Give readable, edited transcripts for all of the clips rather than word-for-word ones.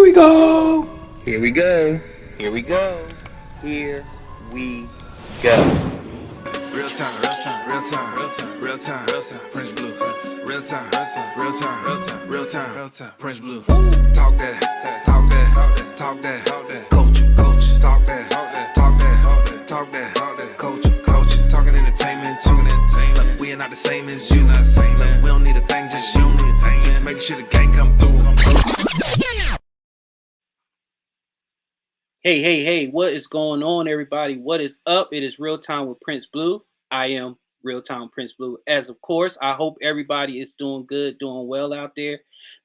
we go. Here we go. Here we go. Here we go. Real time, real time, real time, real time, real time, real time, Prince Blue. Real time, real time, real time, real time, real time, real time, Prince Blue. Talk that, talk that, talk that, coach, coach, talk that, talk that, talk that, coach, talking entertainment too. Look, we are not the same as you. Look, we don't need a thing, just you. Just making sure the gang come through. Hey, what is going on, everybody? What is up? It is Real Time with Prince Blue. I am Real Time Prince Blue. As of course, I hope everybody is doing good, doing well out there.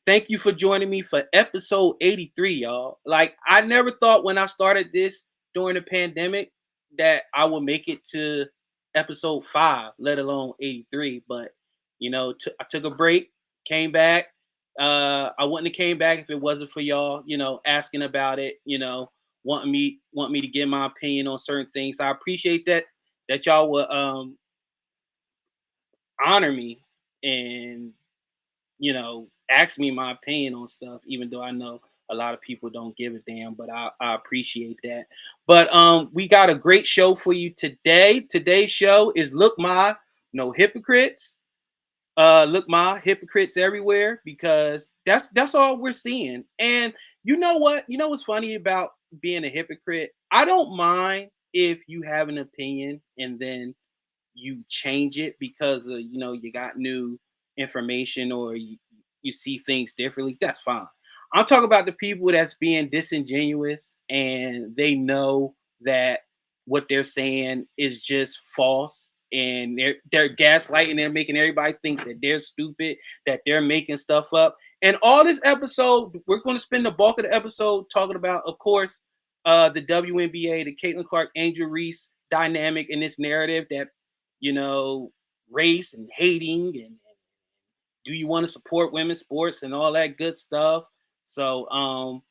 Thank you for joining me for episode 83, y'all. Like, I never thought when I started this during the pandemic that I would make it to episode 5, let alone 83. But, you know, I took a break, came back. I wouldn't have came back if it wasn't for y'all, you know, asking about it, you know, want me to give my opinion on certain things. I appreciate that y'all will honor me and, you know, ask me my opinion on stuff, even though I know a lot of people don't give a damn, but I appreciate that. But we got a great show for you today. Today's show is Look Ma, No Hypocrites. Look Ma, hypocrites everywhere, because that's all we're seeing. And you know what? You know what's funny about being a hypocrite? I don't mind if you have an opinion and then you change it because of, you know, you got new information or you see things differently. That's fine. I'm talking about the people that's being disingenuous and they know that what they're saying is just false, and they're gaslighting, they're making everybody think that they're stupid, that they're making stuff up. And all this episode, we're going to spend the bulk of the episode talking about, of course, the WNBA, the Caitlin Clark, Angel Reese dynamic in this narrative that, you know, race and hating and do you want to support women's sports and all that good stuff. So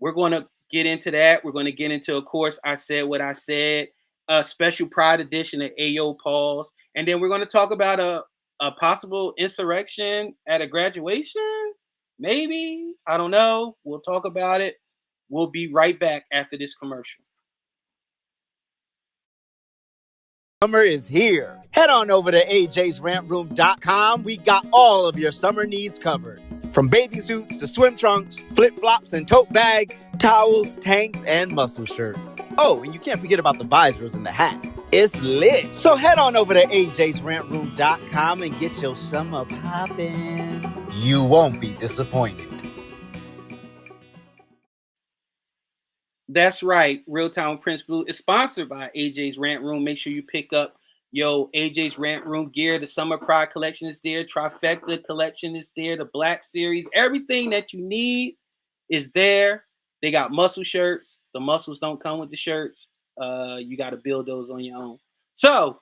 we're going to get into that. We're going to get into, of course, I said what I said, a special Pride edition of AYOO Pause. And then we're going to talk about a possible insurrection at a graduation. Maybe. I don't know. We'll talk about it. We'll be right back after this commercial. Summer is here. Head on over to ajsrantroom.com. We got all of your summer needs covered. From bathing suits to swim trunks, flip-flops and tote bags, towels, tanks, and muscle shirts. Oh, and you can't forget about the visors and the hats. It's lit. So head on over to ajsrantroom.com and get your summer poppin'. You won't be disappointed. That's right. Real Time Prince Blue is sponsored by AJ's Rant Room. Make sure you pick up AJ's Rant Room gear. The Summer Pride collection is there. Trifecta collection is there. The Black Series. Everything that you need is there. They got muscle shirts. The muscles don't come with the shirts. You got to build those on your own. So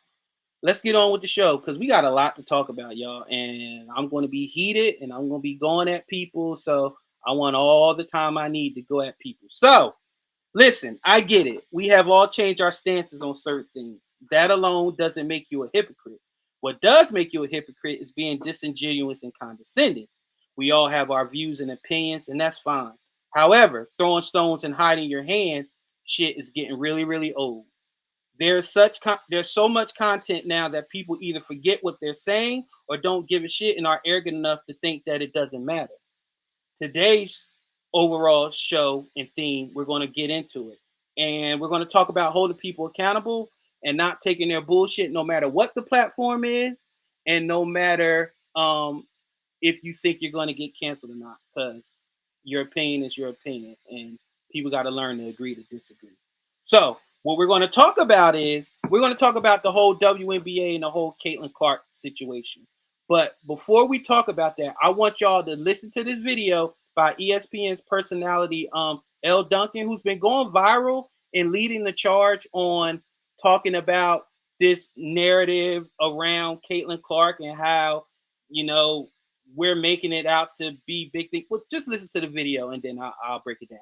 let's get on with the show, because we got a lot to talk about, y'all. And I'm going to be heated and I'm going to be going at people. So I want all the time I need to go at people. So listen, I get it. We have all changed our stances on certain things. That alone doesn't make you a hypocrite. What does make you a hypocrite is being disingenuous and condescending. We all have our views and opinions, and that's fine. However, throwing stones and hiding your hand, shit is getting really, really old. There's so much content now that people either forget what they're saying or don't give a shit and are arrogant enough to think that it doesn't matter. Today's overall show and theme, we're going to get into it, and we're going to talk about holding people accountable and not taking their bullshit, no matter what the platform is, and no matter if you think you're going to get canceled or not, because your opinion is your opinion, and people got to learn to agree to disagree. So what we're going to talk about is we're going to talk about the whole WNBA and the whole Caitlin Clark situation. But before we talk about that, I want y'all to listen to this video by ESPN's personality, L. Duncan, who's been going viral and leading the charge on talking about this narrative around Caitlin Clark and how, you know, we're making it out to be big thing. Well, just listen to the video and then I'll break it down.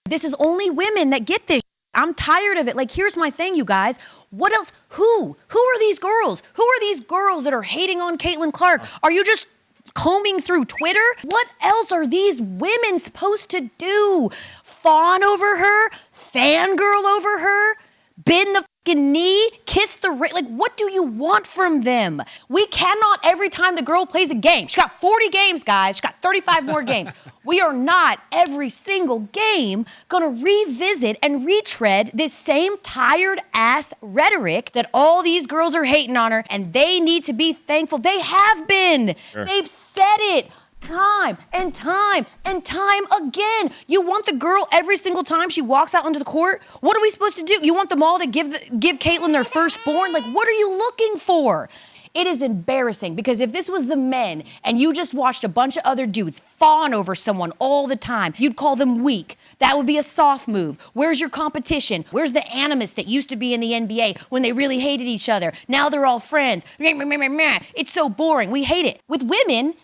This is only women that get this. I'm tired of it. Like, here's my thing, you guys. What else? Who are these girls? Who are these girls that are hating on Caitlin Clark? Are you just combing through Twitter. What else are these women supposed to do? Fawn over her? Fangirl over her? Bend the fucking knee? Kiss the ring? Like, what do you want from them? We cannot, every time the girl plays a game, she got 40 games, guys. She got 35 more games. We are not, every single game, gonna revisit and retread this same tired-ass rhetoric that all these girls are hating on her, and they need to be thankful. They have been. Sure. They've said it. Time and time and time again. You want the girl every single time she walks out onto the court? What are we supposed to do? You want them all to give Caitlin their firstborn? Like, what are you looking for? It is embarrassing because if this was the men and you just watched a bunch of other dudes fawn over someone all the time, you'd call them weak. That would be a soft move. Where's your competition? Where's the animus that used to be in the NBA when they really hated each other? Now they're all friends. It's so boring. We hate it. With women,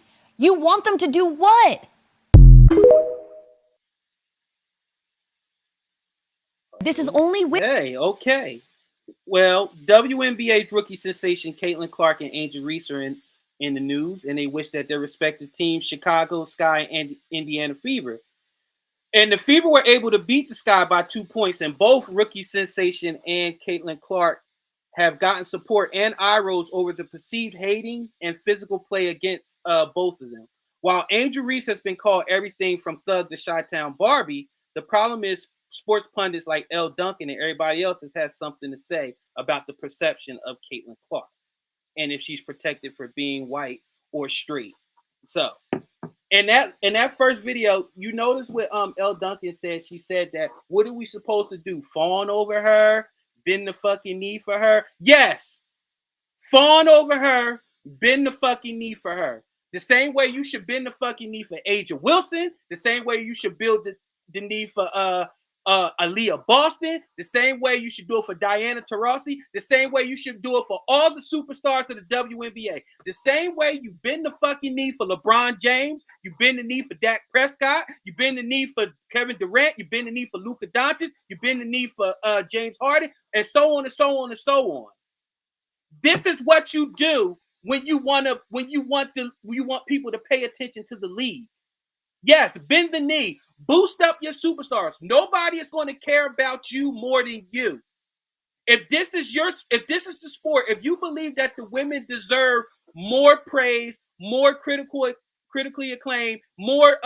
you want them to do what? This is only women. Okay. Well, WNBA rookie sensation Caitlin Clark and Angel Reese are in the news, and they wish that their respective teams, Chicago Sky and Indiana Fever. And the Fever were able to beat the Sky by 2 points, and both rookie sensation and Caitlin Clark have gotten support and eye rolls over the perceived hating and physical play against both of them. While Angel Reese has been called everything from thug to Chi-Town Barbie, the problem is sports pundits like Elle Duncan and everybody else has had something to say about the perception of Caitlin Clark and if she's protected for being white or straight. So, in that first video, you notice what Elle Duncan said. She said that, what are we supposed to do? Fawn over her? Bend the fucking knee for her? Yes! Fawn over her, bend the fucking knee for her. The same way you should bend the fucking knee for Aja Wilson, the same way you should build the knee for Aaliyah Boston, the same way you should do it for Diana Taurasi, the same way you should do it for all the superstars of the WNBA. The same way you bend the fucking knee for LeBron James, you bend the knee for Dak Prescott, you bend the knee for Kevin Durant, you bend the knee for Luka Doncic, you bend the knee for James Harden, and so on and so on and so on. This is what you do when you want people to pay attention to the league. Yes, bend the knee, boost up your superstars. Nobody is going to care about you more than you. If this is the sport, if you believe that the women deserve more praise, more critically acclaimed, more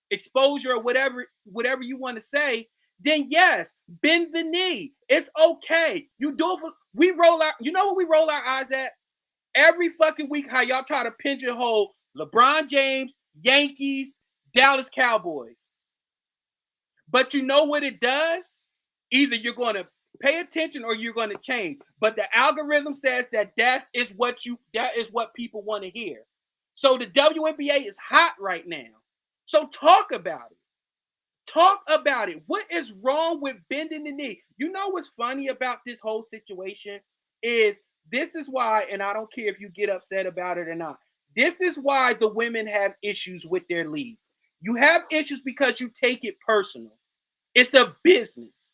exposure, or whatever you want to say, then yes, bend the knee. It's okay. You do it we roll out. You know what we roll our eyes at? Every fucking week, how y'all try to pigeonhole LeBron James, Yankees, Dallas Cowboys. But you know what it does? Either you're going to pay attention or you're going to change. But the algorithm says that is what people want to hear. So the WNBA is hot right now. So talk about it. Talk about it. What is wrong with bending the knee? You know what's funny about this whole situation is this is why, and I don't care if you get upset about it or not, this is why the women have issues with their league. You have issues because you take it personal. It's a business.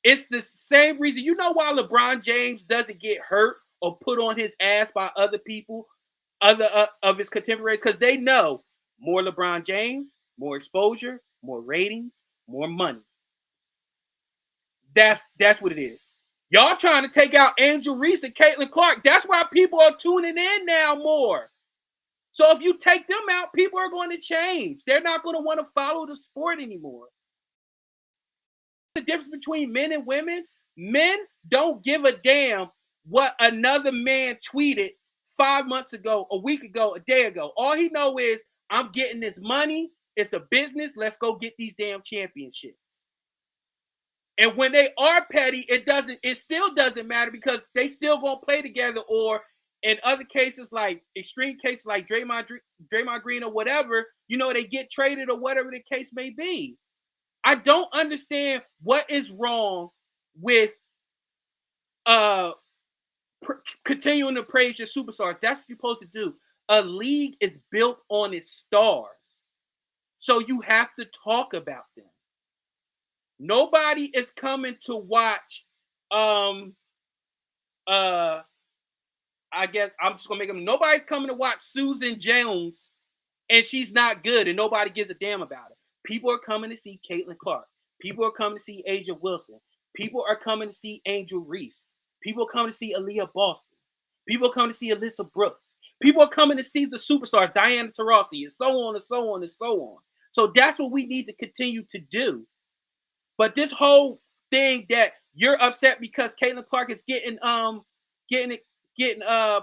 It's the same reason. You know why LeBron James doesn't get hurt or put on his ass by other people, other of his contemporaries? Because they know more LeBron James, more exposure, more ratings, more money. That's what it is. Y'all trying to take out Angel Reese and Caitlin Clark. That's why people are tuning in now more. So if you take them out, people are going to change. They're not going to want to follow the sport anymore. The difference between men and women, men don't give a damn what another man tweeted 5 months ago, a week ago, a day ago. All he know is, I'm getting this money. It's a business. Let's go get these damn championships. And when they are petty, it still doesn't matter because they still gonna play together. Or in other cases, like extreme cases like Draymond Green or whatever, they get traded or whatever the case may be. I don't understand what is wrong with continuing to praise your superstars. That's what you're supposed to do. A league is built on its stars. So you have to talk about them. Nobody is coming to watch I guess I'm just gonna make them. Nobody's coming to watch Susan Jones, and she's not good, and nobody gives a damn about it. People are coming to see Caitlin Clark. People are coming to see Asia Wilson. People are coming to see Angel Reese. People are coming to see Aaliyah Boston. People are coming to see Alyssa Brooks. People are coming to see the superstars, Diana Taurasi, and so on and so on and so on. So that's what we need to continue to do. But this whole thing that you're upset because Caitlin Clark is getting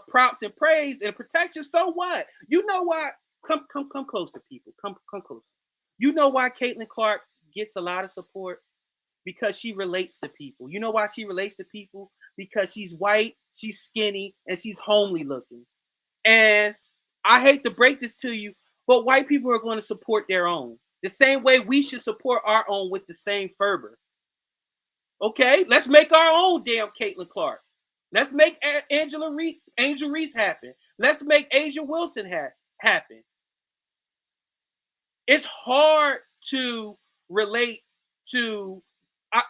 props and praise and protection, so what? You know why? Come closer, people. Come closer. You know why Caitlin Clark gets a lot of support? Because she relates to people. You know why she relates to people? Because she's white, she's skinny, and she's homely looking. And I hate to break this to you, but white people are going to support their own. The same way we should support our own with the same fervor. Okay, let's make our own damn Caitlin Clark. Let's make Angel Reese happen. Let's make Asia Wilson happen. It's hard to relate to.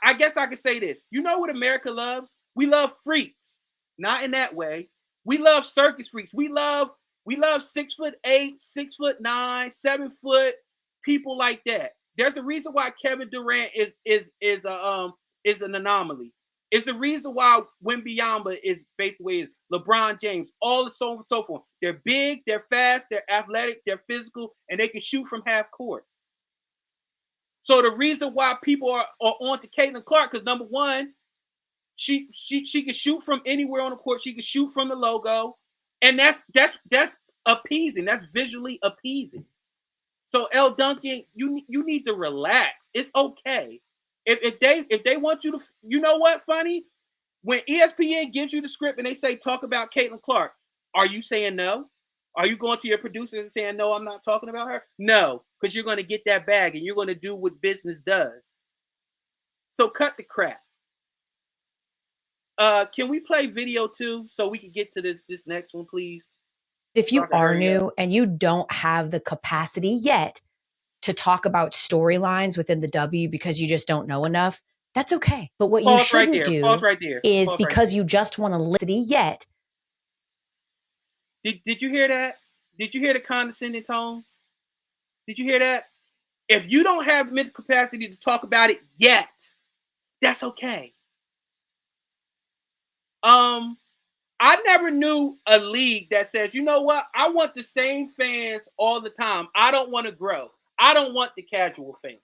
I guess I could say this. You know what America loves? We love freaks. Not in that way. We love circus freaks. We love 6'8", 6'9", 7 foot people like that. There's a reason why Kevin Durant is an anomaly. It's the reason why Wembanyama is based the way it is. LeBron James, all the so on and so forth. They're big, they're fast, they're athletic, they're physical, and they can shoot from half court. So the reason why people are on to Caitlin Clark, because number one, she can shoot from anywhere on the court. She can shoot from the logo, and that's appeasing. That's visually appeasing. So L. Duncan, you need to relax. It's okay. If they want you to, you know what? Funny, when ESPN gives you the script and they say talk about Caitlin Clark, are you saying no? Are you going to your producers and saying no? I'm not talking about her. No, because you're going to get that bag and you're going to do what business does. So cut the crap. Can we play video too so we can get to this next one, please? If you are new and you don't have the capacity yet to talk about storylines within the W because you just don't know enough, that's okay. But what you shouldn't do is because you just want to listen yet. Did you hear that? Did you hear the condescending tone? Did you hear that? If you don't have mental capacity to talk about it yet, that's okay. I never knew a league that says, you know what? I want the same fans all the time. I don't want to grow. I don't want the casual fan.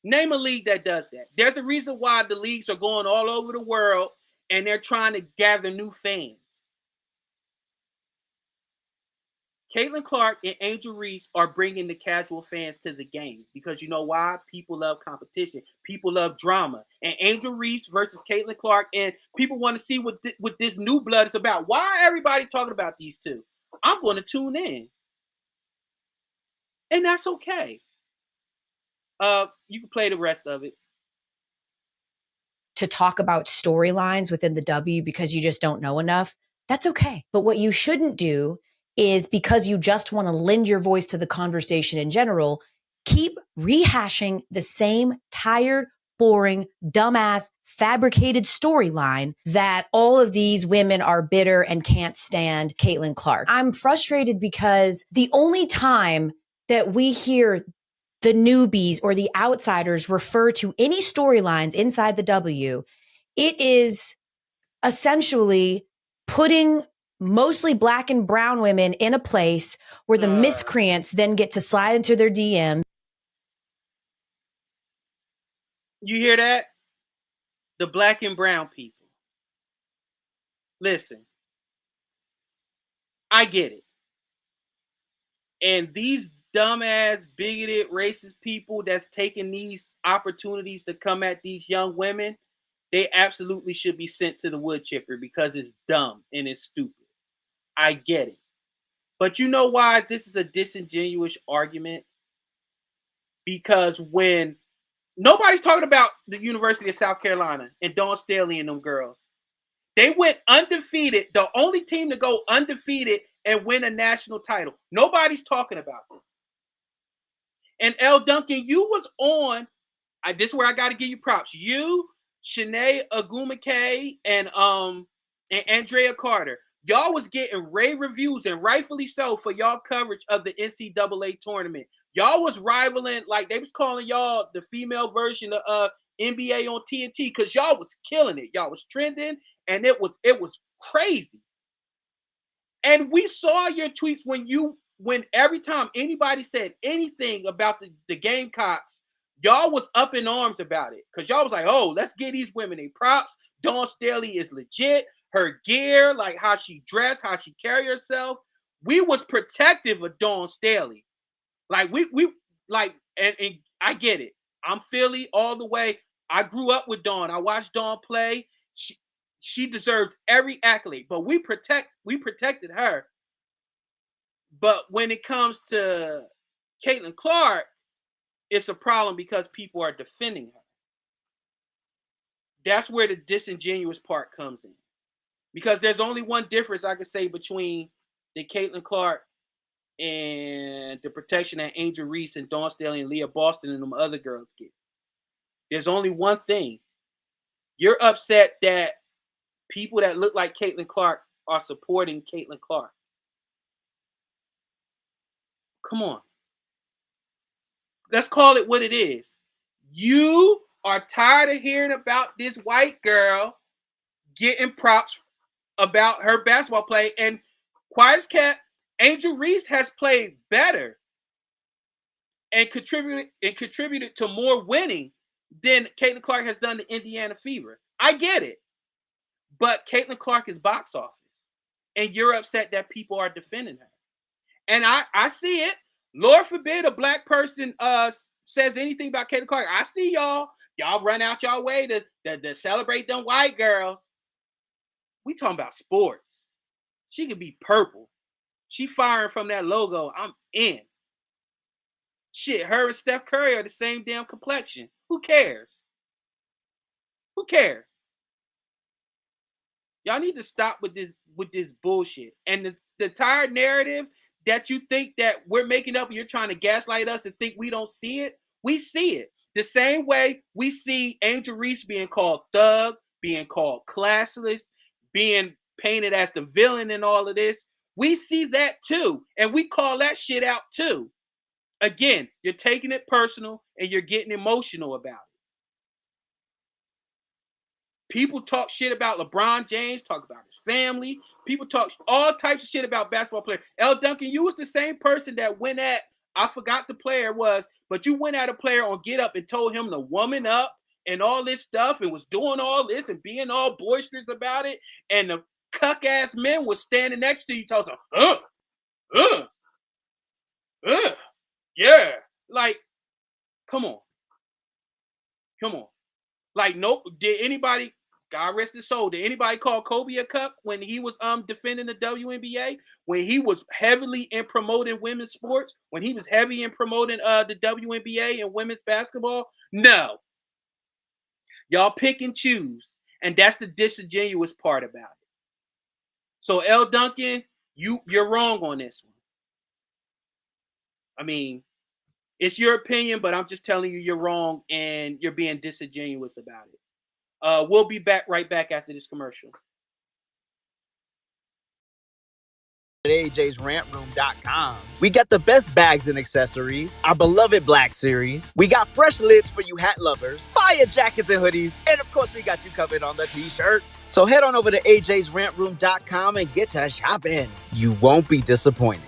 Name a league that does that. There's a reason why the leagues are going all over the world and they're trying to gather new fans. Caitlin Clark and Angel Reese are bringing the casual fans to the game because you know why? People love competition. People love drama. And Angel Reese versus Caitlin Clark, and people want to see what this new blood is about. Why everybody talking about these two? I'm going to tune in. And that's okay. You can play the rest of it. To talk about storylines within the W because you just don't know enough, that's okay. But what you shouldn't do is because you just want to lend your voice to the conversation in general, keep rehashing the same tired, boring, dumbass, fabricated storyline that all of these women are bitter and can't stand Caitlin Clark. I'm frustrated because the only time that we hear the newbies or the outsiders refer to any storylines inside the W, it is essentially putting mostly black and brown women in a place where the miscreants then get to slide into their DM. You hear that? The black and brown people. Listen, I get it. And these dumbass, bigoted, racist people that's taking these opportunities to come at these young women, they absolutely should be sent to the wood chipper because it's dumb and it's stupid. I get it. But you know why this is a disingenuous argument? Because when nobody's talking about the University of South Carolina and Dawn Staley and them girls, they went undefeated, the only team to go undefeated and win a national title. Nobody's talking about them. And L. Duncan, you was on, this is where I got to give you props. You, Shanae Agumake, and and Andrea Carter. Y'all was getting rave reviews, and rightfully so, for y'all coverage of the NCAA tournament. Y'all was rivaling, like they was calling y'all the female version of NBA on TNT, because y'all was killing it. Y'all was trending, and it was crazy. And we saw your tweets when every time anybody said anything about the Gamecocks, y'all was up in arms about it. Because y'all was like, oh, let's give these women a props. Dawn Staley is legit. Her gear, like how she dressed, how she carry herself. We was protective of Dawn Staley. Like we like, and I get it. I'm Philly all the way. I grew up with Dawn. I watched Dawn play. She deserves every accolade, but we protected her. But when it comes to Caitlin Clark, it's a problem because people are defending her. That's where the disingenuous part comes in. Because there's only one difference I could say between the Caitlin Clark and the protection that Angel Reese and Dawn Staley and Leah Boston and them other girls get. There's only one thing. You're upset that people that look like Caitlin Clark are supporting Caitlin Clark. Come on. Let's call it what it is. You are tired of hearing about this white girl getting props about her basketball play, and quiet as kept, Angel Reese has played better and contributed to more winning than Caitlin Clark has done to Indiana Fever. I get it. But Caitlin Clark is box office. And you're upset that people are defending her. And I see it. Lord forbid a black person says anything about Caitlin Clark. I see y'all. Y'all run out y'all way to celebrate them white girls. We talking about sports. She could be purple. She firing from that logo. I'm in. Shit, her and Steph Curry are the same damn complexion. Who cares? Who cares? Y'all need to stop with this bullshit. And the tired narrative that you think that we're making up and you're trying to gaslight us and think we don't see it, we see it. The same way we see Angel Reese being called thug, being called classless, being painted as the villain in all of this. We see that too. And we call that shit out too. Again, you're taking it personal and you're getting emotional about it. People talk shit about LeBron James, talk about his family. People talk all types of shit about basketball players. L. Duncan, you was the same person that went at, I forgot the player was, but you went at a player on Get Up and told him to woman up and all this stuff and was doing all this and being all boisterous about it. And the cuck-ass men was standing next to you talking, yeah. Like, come on. Come on. Like, nope. Did anybody, God rest his soul, did anybody call Kobe a cuck when he was defending the WNBA? When he was heavily in promoting women's sports? When he was heavy in promoting the WNBA and women's basketball? No. Y'all pick and choose. And that's the disingenuous part about it. So, L. Duncan, you're wrong on this one. I mean, it's your opinion, but I'm just telling you you're wrong and you're being disingenuous about it. We'll be right back after this commercial. At AJ'sRantRoom.com. We got the best bags and accessories, our beloved Black Series. We got fresh lids for you hat lovers, fire jackets and hoodies, and of course we got you covered on the t-shirts. So head on over to AJ'sRantRoom.com and get to shopping. You won't be disappointed.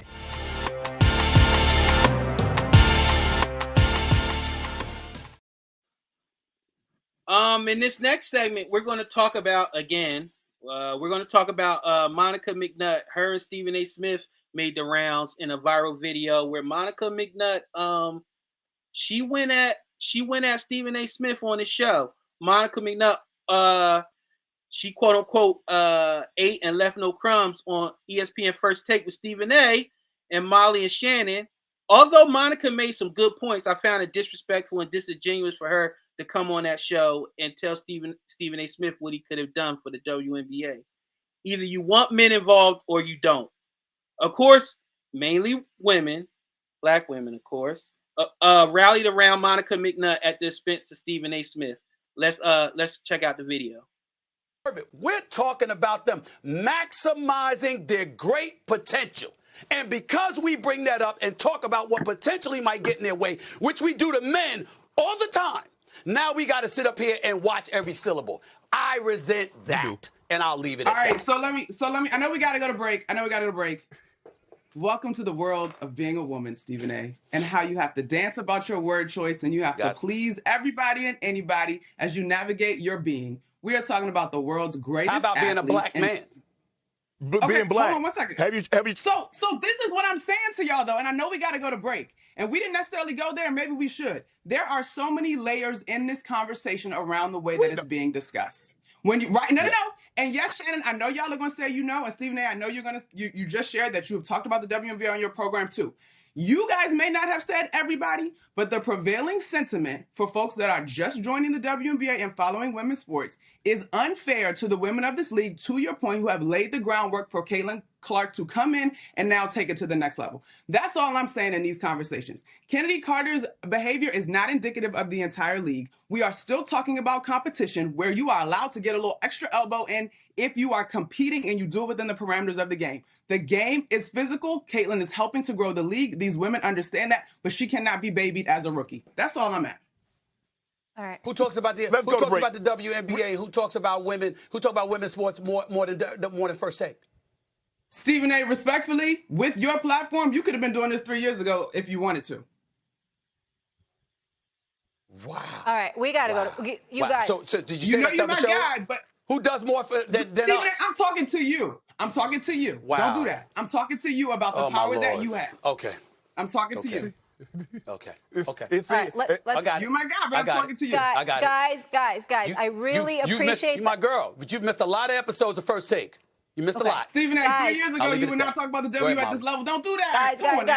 In this next segment, we're going to talk about, again, Monica McNutt. Her and Stephen A. Smith made the rounds in a viral video where Monica McNutt, she went at Stephen A. Smith on his show. Monica McNutt, she quote unquote ate and left no crumbs on ESPN First Take with Stephen A. and Molly and Shannon. Although Monica made some good points, I found it disrespectful and disingenuous for her to come on that show and tell Stephen A. Smith what he could have done for the WNBA. Either you want men involved or you don't. Of course, mainly women, black women, of course, rallied around Monica McNutt at the expense of Stephen A. Smith. Let's check out the video. We're talking about them maximizing their great potential. And because we bring that up and talk about what potentially might get in their way, which we do to men all the time, now we got to sit up here and watch every syllable. I resent that, and I'll leave it at that. All right, so let me. I know we got to go to break. Welcome to the world of being a woman, Stephen A., and how you have to dance about your word choice and you have to please everybody and anybody as you navigate your being. We are talking about the world's greatest How about being a black man? Being black. Hold on 1 second. Have you? So this is what I'm saying to y'all, though, and I know we got to go to break, and we didn't necessarily go there. Maybe we should. There are so many layers in this conversation around the way that it's being discussed. When you no. And yes, Shannon, I know y'all are gonna say and Stephen A., I know you're gonna you just shared that you have talked about the WNBA on your program too. You guys may not have said everybody, but the prevailing sentiment for folks that are just joining the WNBA and following women's sports is unfair to the women of this league, to your point, who have laid the groundwork for Caitlin Clark to come in and now take it to the next level. That's all I'm saying in these conversations. Kennedy Carter's behavior is not indicative of the entire league. We are still talking about competition where you are allowed to get a little extra elbow in if you are competing and you do it within the parameters of the game. The game is physical. Caitlin is helping to grow the league. These women understand that, but she cannot be babied as a rookie. That's all I'm at. All right. Who talks about the WNBA? Who talks about women? Who talk about women's sports more than First Take? Stephen A., respectfully, with your platform, you could have been doing this 3 years ago if you wanted to. Wow. All right, we got to go to you guys. So did you say you're my guy, but who does more than Stephen us? A., I'm talking to you. Wow. Don't do that. I'm talking to you about the power that you have. Okay. I'm talking to you. Okay. All right, let's. You're my guy, but I'm talking to you. I got it. Guys, I really appreciate you're my girl, but you've missed a lot of episodes of First Take. You missed a lot. Stephen A., Guys, 3 years ago, you would not talk about the W at this level. Don't do that. Guys. Nobody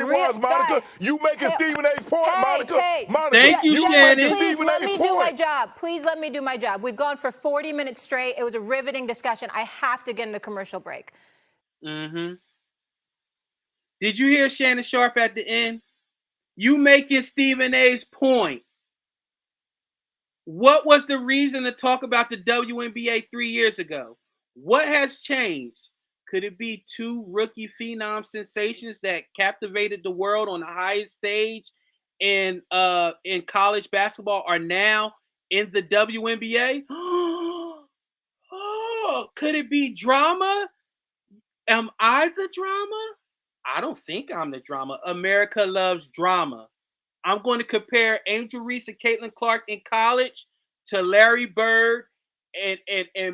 was, Monica. Guys. You making Stephen A's point, Monica. Monica, Thank you, Shannon. Please let me do my job. Please let me do my job. We've gone for 40 minutes straight. It was a riveting discussion. I have to get into commercial break. Mm-hmm. Did you hear Shannon Sharp at the end? You making Stephen A's point. What was the reason to talk about the WNBA 3 years ago? What has changed? Could it be two rookie phenom sensations that captivated the world on the highest stage in college basketball are now in the WNBA? Oh, could it be drama? Am I the drama? I don't think I'm the drama. America loves drama. I'm going to compare Angel Reese and Caitlin Clark in college to Larry Bird and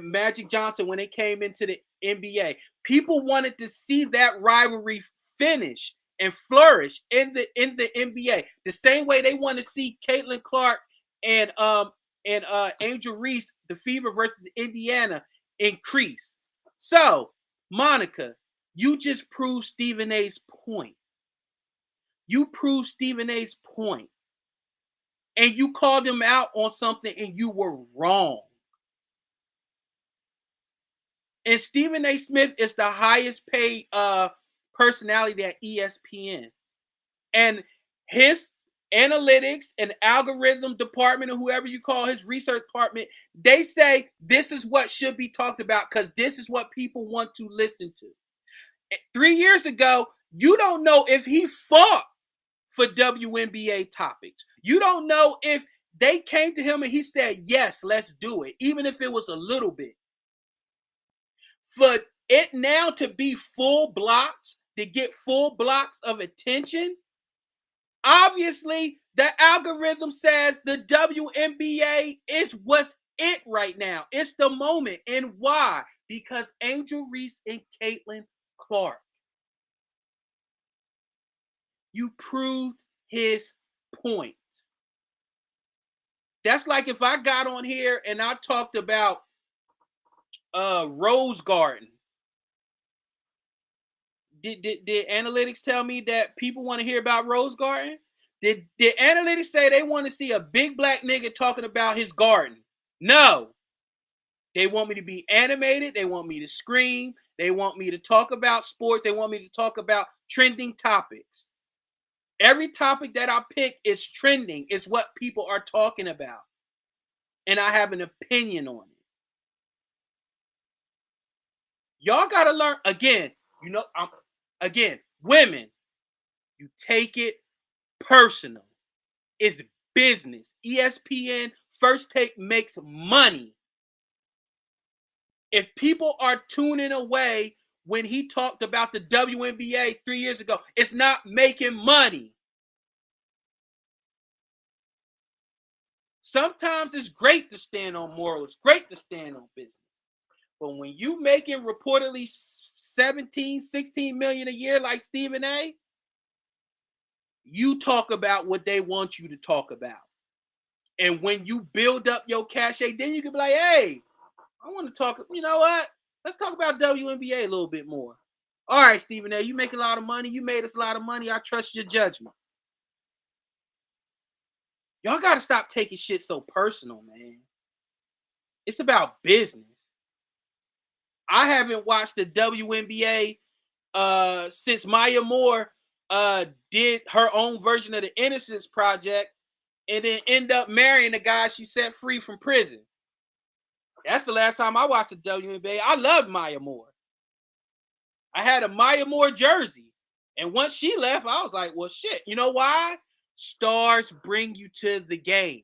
Magic Johnson when they came into the NBA. People wanted to see that rivalry finish and flourish in the NBA. The same way they want to see Caitlin Clark and Angel Reese, the Fever versus Indiana, increase. So, Monica, you just proved Stephen A's point. You proved Stephen A's point. And you called him out on something and you were wrong. And Stephen A. Smith is the highest paid personality at ESPN. And his analytics and algorithm department, or whoever you call his research department, they say this is what should be talked about because this is what people want to listen to. 3 years ago, you don't know if he fought for WNBA topics. You don't know if they came to him and he said, yes, let's do it, even if it was a little bit. For it now to be full blocks, to get full blocks of attention, obviously the algorithm says the WNBA is what's it right now. It's the moment. And why? Because Angel Reese and Caitlin Clark. You proved his point. That's like if I got on here and I talked about Rose Garden. Did analytics tell me that people want to hear about Rose Garden? Did analytics say they want to see a big black nigga talking about his garden? No. They want me to be animated. They want me to scream. They want me to talk about sports. They want me to talk about trending topics. Every topic that I pick is trending. It's what people are talking about. And I have an opinion on it. Y'all got to learn, again, women, you take it personal. It's business. ESPN First Take makes money. If people are tuning away when he talked about the WNBA 3 years ago, it's not making money. Sometimes it's great to stand on morals, great to stand on business. But when you making reportedly 17, 16 million a year like Stephen A., you talk about what they want you to talk about. And when you build up your cachet, then you can be like, hey, I want to talk, you know what? Let's talk about WNBA a little bit more. All right, Stephen A., you make a lot of money. You made us a lot of money. I trust your judgment. Y'all got to stop taking shit so personal, man. It's about business. I haven't watched the WNBA since Maya Moore did her own version of the Innocence Project and then end up marrying the guy she set free from prison. That's the last time I watched the WNBA. I loved Maya Moore. I had a Maya Moore jersey. And once she left, I was like, well, shit. You know why? Stars bring you to the game.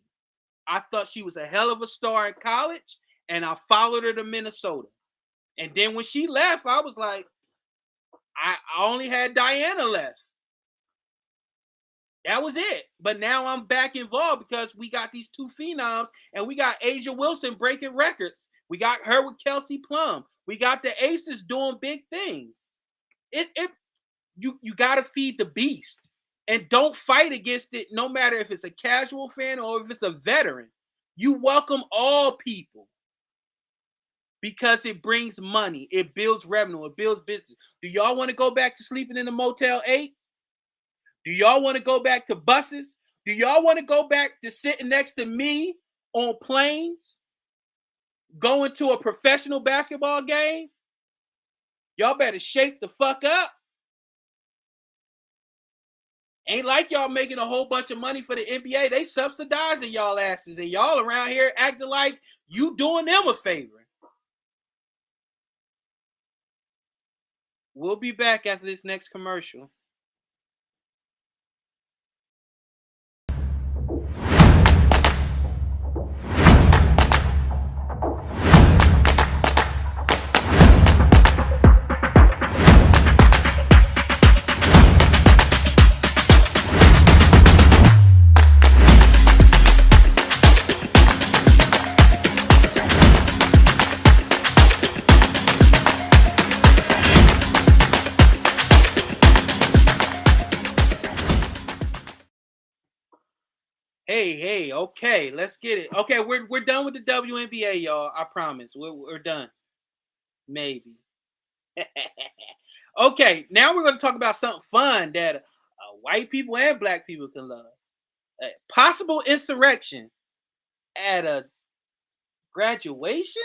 I thought she was a hell of a star in college, and I followed her to Minnesota. And then when she left, I was like, I only had Diana left. That was it. But now I'm back involved because we got these two phenoms, and we got Asia Wilson breaking records. We got her with Kelsey Plum. We got the Aces doing big things. You got to feed the beast. And don't fight against it, no matter if it's a casual fan or if it's a veteran. You welcome all people because it brings money. It builds revenue. It builds business. Do y'all want to go back to sleeping in the Motel 8? Do y'all want to go back to buses? Do y'all want to go back to sitting next to me on planes? Going to a professional basketball game? Y'all better shake the fuck up. Ain't like y'all making a whole bunch of money for the NBA. They subsidizing y'all asses, and y'all around here acting like you doing them a favor. We'll be back after this next commercial. Hey, okay, let's get it. Okay, we're done with the WNBA, y'all. I promise. We're done. Maybe. Okay, now we're going to talk about something fun that white people and black people can love. Possible insurrection at a graduation?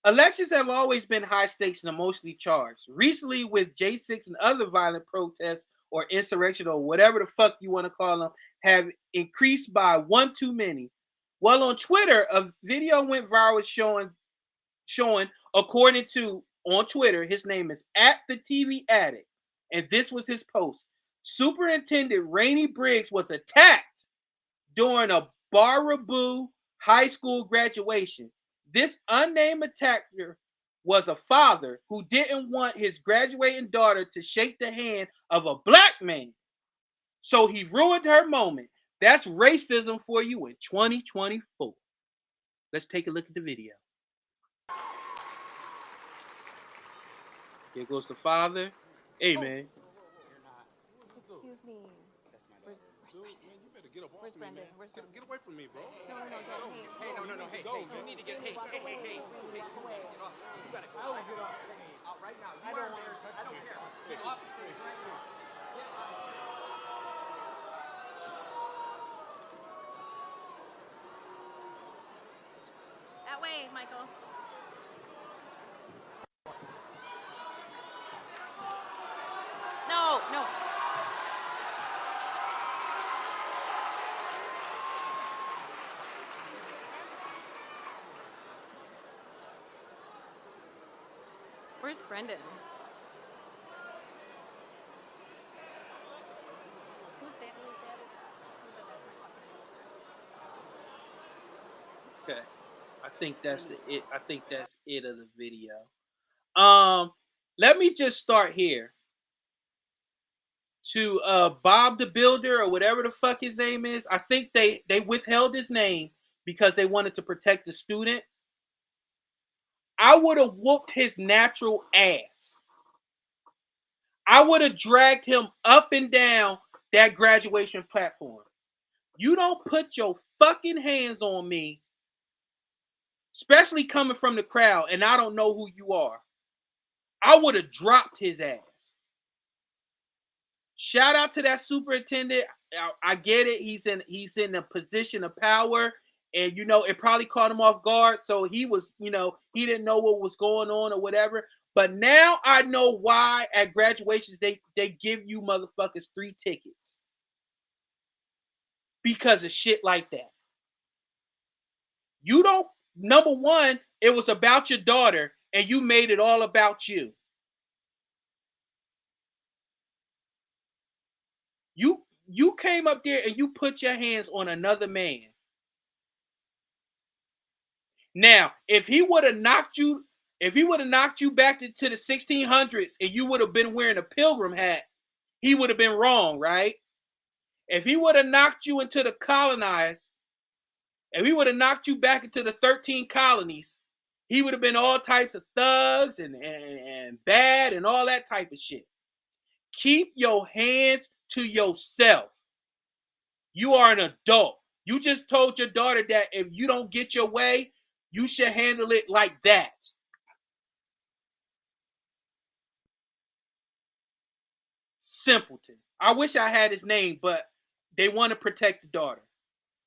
Elections have always been high stakes and emotionally charged. Recently, with J6 and other violent protests or insurrection or whatever the fuck you want to call them, have increased by one too many. Well, on Twitter, a video went viral showing, according to, on Twitter, his name is @the_TV_addict, and this was his post. Superintendent Rainey Briggs was attacked during a Baraboo High School graduation. This unnamed attacker was a father who didn't want his graduating daughter to shake the hand of a black man. So he ruined her moment. That's racism for you in 2024. Let's take a look at the video. Here goes the father. Hey, man. Excuse me. Where's Brendan? Where's Brendan? Where's Brendan? Get away from me, bro. No. Hey, you need to get, hey. You gotta go. I will get off the stage. Right now. I don't care. Get off the stage right now. That way, Michael. No. Where's Brendan? Whose dad is that? Okay. I think that's it. I think that's it of the video. Let me just start here. To Bob the Builder or whatever the fuck his name is. I think they withheld his name because they wanted to protect the student. I would have whooped his natural ass. I would have dragged him up and down that graduation platform. You don't put your fucking hands on me, especially coming from the crowd, and I don't know who you are. I would have dropped his ass. Shout out to that superintendent. I get it. He's in a position of power, and it probably caught him off guard. So he was, he didn't know what was going on or whatever. But now I know why at graduations they give you motherfuckers 3 tickets because of shit like that. You don't. Number one, it was about your daughter, and you made it all about you. You came up there and you put your hands on another man. Now, if he would have knocked you back into the 1600s and you would have been wearing a pilgrim hat, he would have been wrong, right? If he would have knocked you into the colonized, if he would have knocked you back into the 13 colonies, he would have been all types of thugs and bad and all that type of shit. Keep your hands to yourself. You are an adult. You just told your daughter that if you don't get your way, you should handle it like that. Simpleton. I wish I had his name, but they want to protect the daughter.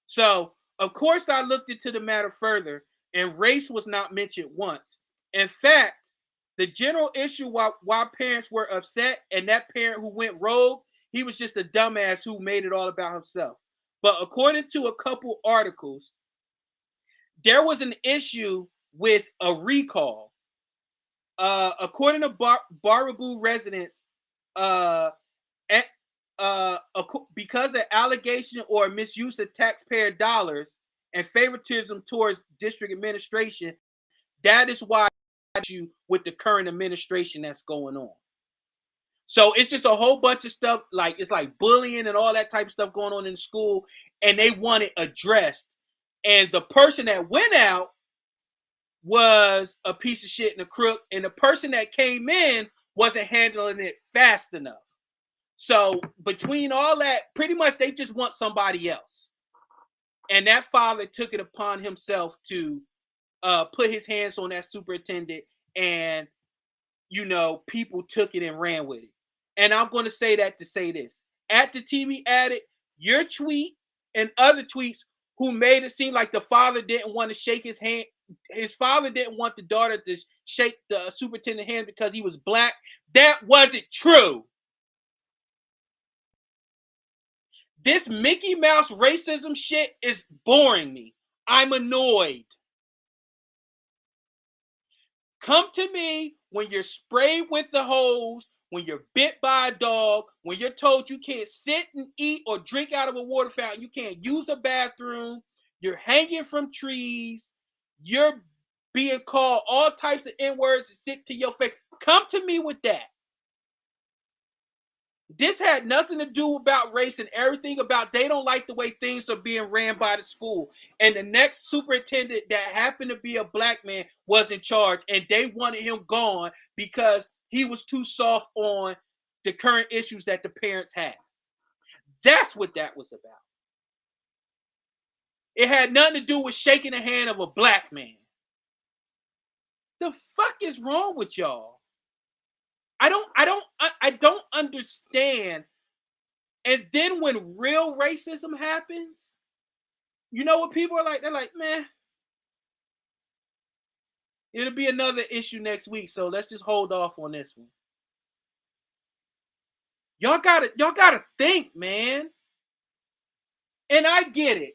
So, of course, I looked into the matter further, and race was not mentioned once. In fact, the general issue why parents were upset, and that parent who went rogue, he was just a dumbass who made it all about himself. But according to a couple articles, there was an issue with a recall. According to Baraboo residents, because of allegation or misuse of taxpayer dollars and favoritism towards district administration, that is why you with the current administration that's going on. So it's just a whole bunch of stuff, like it's like bullying and all that type of stuff going on in the school, and they want it addressed. And the person that went out was a piece of shit and a crook, and the person that came in wasn't handling it fast enough. So between all that, pretty much they just want somebody else. And that father took it upon himself to put his hands on that superintendent, and people took it and ran with it. And I'm going to say that to say this. At the TV added, your tweet and other tweets who made it seem like the father didn't want to shake his hand. His father didn't want the daughter to shake the superintendent's hand because he was black. That wasn't true. This Mickey Mouse racism shit is boring me. I'm annoyed. Come to me when you're sprayed with the hose, when you're bit by a dog, when you're told you can't sit and eat or drink out of a water fountain, you can't use a bathroom, you're hanging from trees, you're being called all types of N-words and stick to your face. Come to me with that. This had nothing to do about race and everything about they don't like the way things are being ran by the school. And the next superintendent that happened to be a black man was in charge, and they wanted him gone because he was too soft on the current issues that the parents had. That's what that was about. It had nothing to do with shaking the hand of a black man. The fuck is wrong with y'all? I don't understand. And then when real racism happens, you know what people are like? They're like, man, it'll be another issue next week, so let's just hold off on this one. Y'all gotta think, man. And I get it.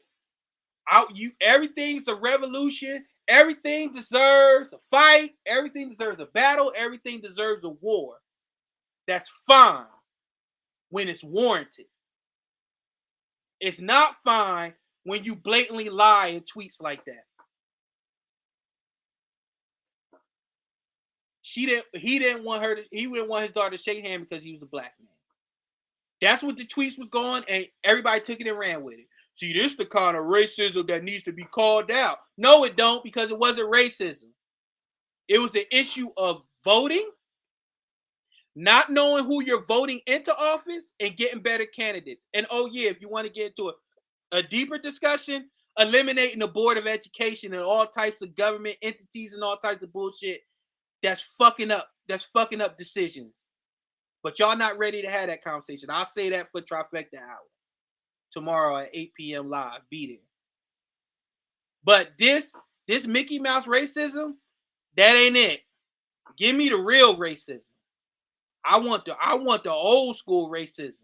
Everything's a revolution. Everything deserves a fight. Everything deserves a battle. Everything deserves a war. That's fine when it's warranted. It's not fine when you blatantly lie in tweets like that. He didn't want his daughter to shake hands because he was a black man. That's what the tweets was going, and everybody took it and ran with it. See, this is the kind of racism that needs to be called out. No, it don't, because it wasn't racism. It was an issue of voting, not knowing who you're voting into office, and getting better candidates. And oh yeah, if you want to get into a deeper discussion, eliminating the Board of Education and all types of government entities and all types of bullshit, that's fucking up decisions. But y'all not ready to have that conversation. I'll say that for Trifecta Hour tomorrow at 8 p.m. live. Be there. But this Mickey Mouse racism, that ain't it. Give me the real racism. I want the old school racism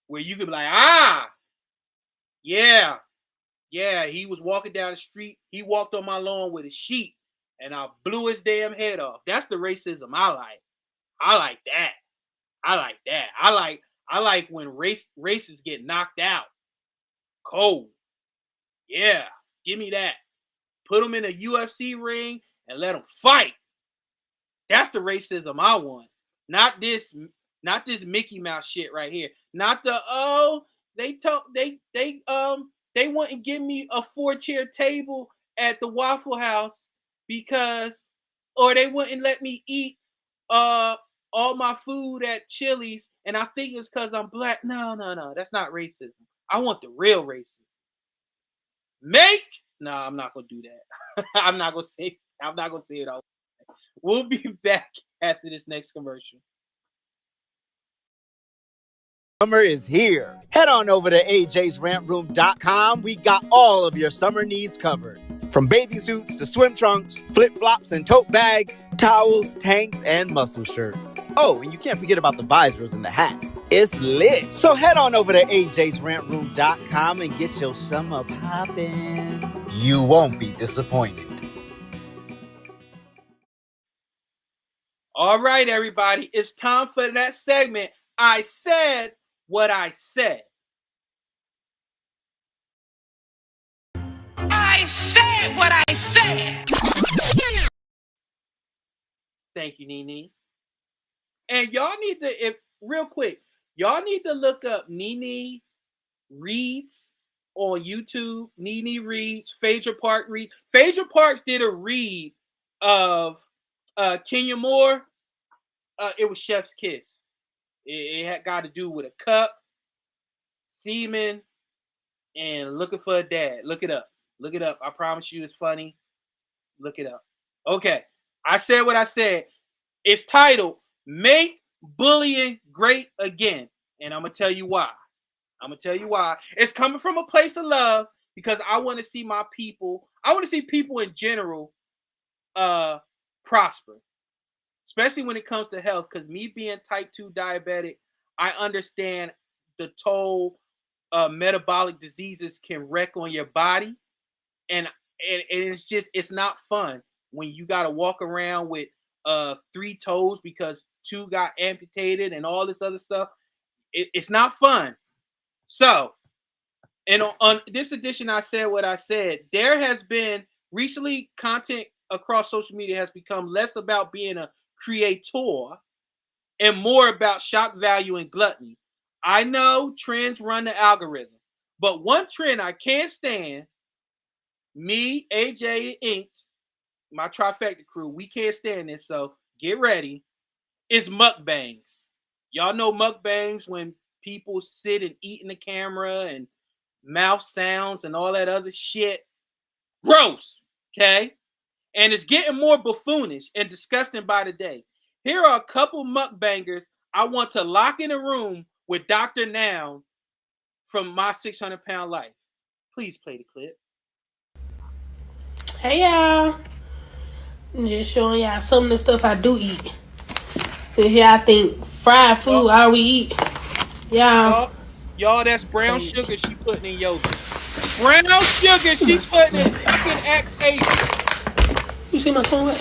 where you can be like, yeah, he was walking down the street. He walked on my lawn with a sheet and I blew his damn head off. That's the racism I like. I like that. I like when racists get knocked out. Cold. Yeah, give me that. Put them in a UFC ring and let them fight. That's the racism I want. Not this Mickey Mouse shit right here. Not the they wouldn't give me a 4-chair table at the Waffle House or they wouldn't let me eat all my food at Chili's, and I think it's because I'm black. No, that's not racism. I want the real racism. I'm not gonna do that. I'm not gonna say it all. We'll be back after this next commercial. Summer is here. Head on over to ajsrantroom.com. We got all of your summer needs covered. From bathing suits to swim trunks, flip-flops and tote bags, towels, tanks, and muscle shirts. Oh, and you can't forget about the visors and the hats. It's lit. So head on over to ajsrantroom.com and get your summer poppin'. You won't be disappointed. All right, everybody. It's time for that segment. I said what I said. I said what I said. Thank you, Nene. And y'all need to, real quick, y'all need to look up Nene Reads on YouTube. Nene Reads, Phaedra Park Read. Phaedra Parks did a read of Kenya Moore. It was Chef's Kiss. It had got to do with a cup, semen, and looking for a dad. Look it up. I promise you it's funny. Look it up. Okay. I said what I said. It's titled, Make Bullying Great Again. And I'm going to tell you why. It's coming from a place of love because I want to see my people. I want to see people in general prosper. Especially when it comes to health. Because me being type 2 diabetic, I understand the toll metabolic diseases can wreak on your body. And it's not fun when you got to walk around with 3 toes because 2 got amputated and all this other stuff. It's not fun. So, and on this edition, I said what I said. There has been recently content across social media has become less about being a creator and more about shock value and gluttony. I know trends run the algorithm, but one trend I can't stand, me, AJ, and Inked, my trifecta crew, we can't stand this, so get ready, is mukbangs. Y'all know mukbangs when people sit and eat in the camera and mouth sounds and all that other shit. Gross, okay? And it's getting more buffoonish and disgusting by the day. Here are a couple mukbangers I want to lock in a room with Dr. Noun from My 600-Pound Life. Please play the clip. Hey y'all, I'm just showing y'all some of the stuff I do eat. Since y'all think fried food all we eat, y'all, that's brown sugar she putting in yogurt. Brown sugar she putting in fucking Actavis. You see my tongue wet?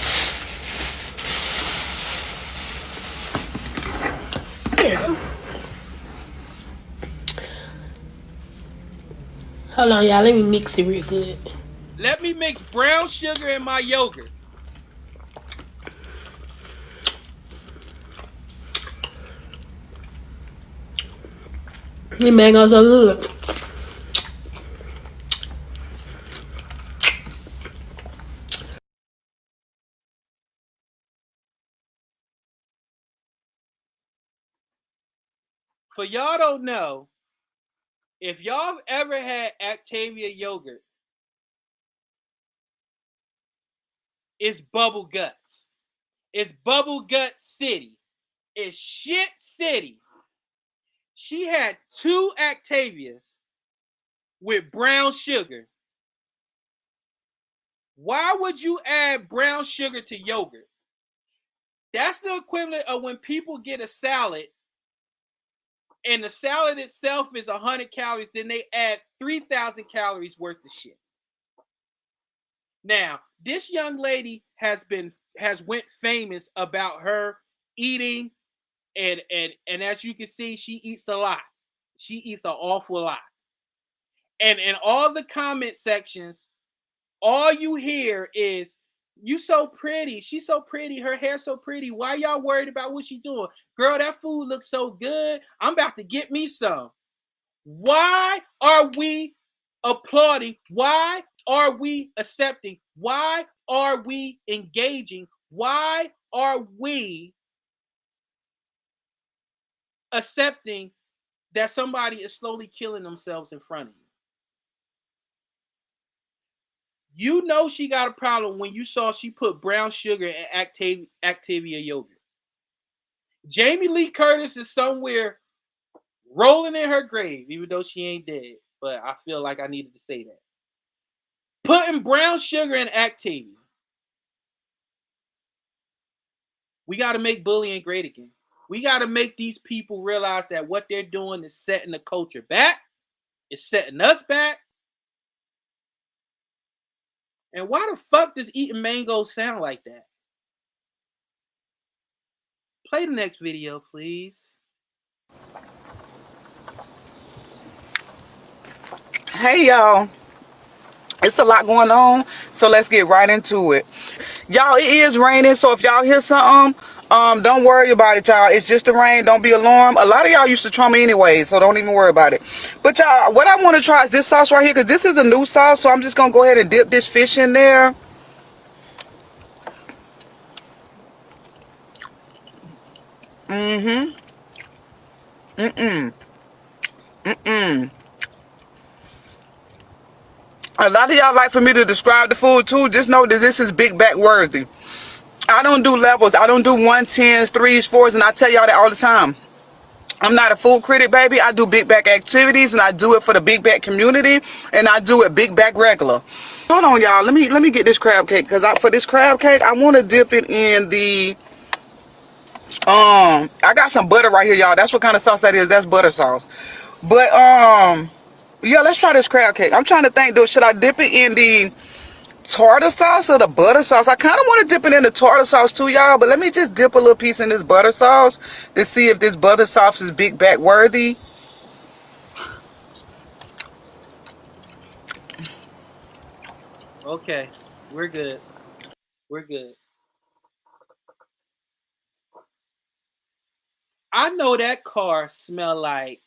There you go. Hold on, y'all. Let me mix it real good. Let me mix brown sugar in my yogurt. This mango so good. For y'all don't know, if y'all ever had Activia yogurt, it's bubble guts. It's bubble gut city. It's shit city. She had 2 Actavias with brown sugar. Why would you add brown sugar to yogurt? That's the equivalent of when people get a salad and the salad itself is 100 calories, then they add 3,000 calories worth of shit. Now, this young lady has went famous about her eating, and as you can see, she eats a lot. She eats an awful lot. And in all the comment sections, all you hear is, "You so pretty. She's so pretty. Her hair's so pretty. Why y'all worried about what she doing? Girl, that food looks so good. I'm about to get me some." Why are we applauding? Why are we accepting? Why are we engaging? Why are we accepting that somebody is slowly killing themselves in front of you? You know she got a problem when you saw she put brown sugar in Activia yogurt. Jamie Lee Curtis is somewhere rolling in her grave, even though she ain't dead. But I feel like I needed to say that. Putting brown sugar in Activia. We got to make bullying great again. We got to make these people realize that what they're doing is setting the culture back. It's setting us back. And why the fuck does eating mango sound like that? Play the next video, please. Hey, y'all. It's a lot going on, so let's get right into it. Y'all, it is raining, so if y'all hear something, don't worry about it, y'all. It's just the rain. Don't be alarmed. A lot of y'all used to trauma anyway, so don't even worry about it. But y'all, what I want to try is this sauce right here, because this is a new sauce, so I'm just going to go ahead and dip this fish in there. A lot of y'all like for me to describe the food, too. Just know that this is big back worthy. I don't do levels. I don't do 110s, 3s, 4s, and I tell y'all that all the time. I'm not a food critic, baby. I do big back activities, and I do it for the big back community, and I do it big back regular. Hold on, y'all. Let me get this crab cake, because for this crab cake, I want to dip it in the I got some butter right here, y'all. That's what kind of sauce that is. That's butter sauce. But yeah, let's try this crab cake. I'm trying to think, though, should I dip it in the tartar sauce or the butter sauce? I kind of want to dip it in the tartar sauce too, y'all, but let me just dip a little piece in this butter sauce to see if this butter sauce is big back worthy. Okay, we're good. We're good. I know that car smell like,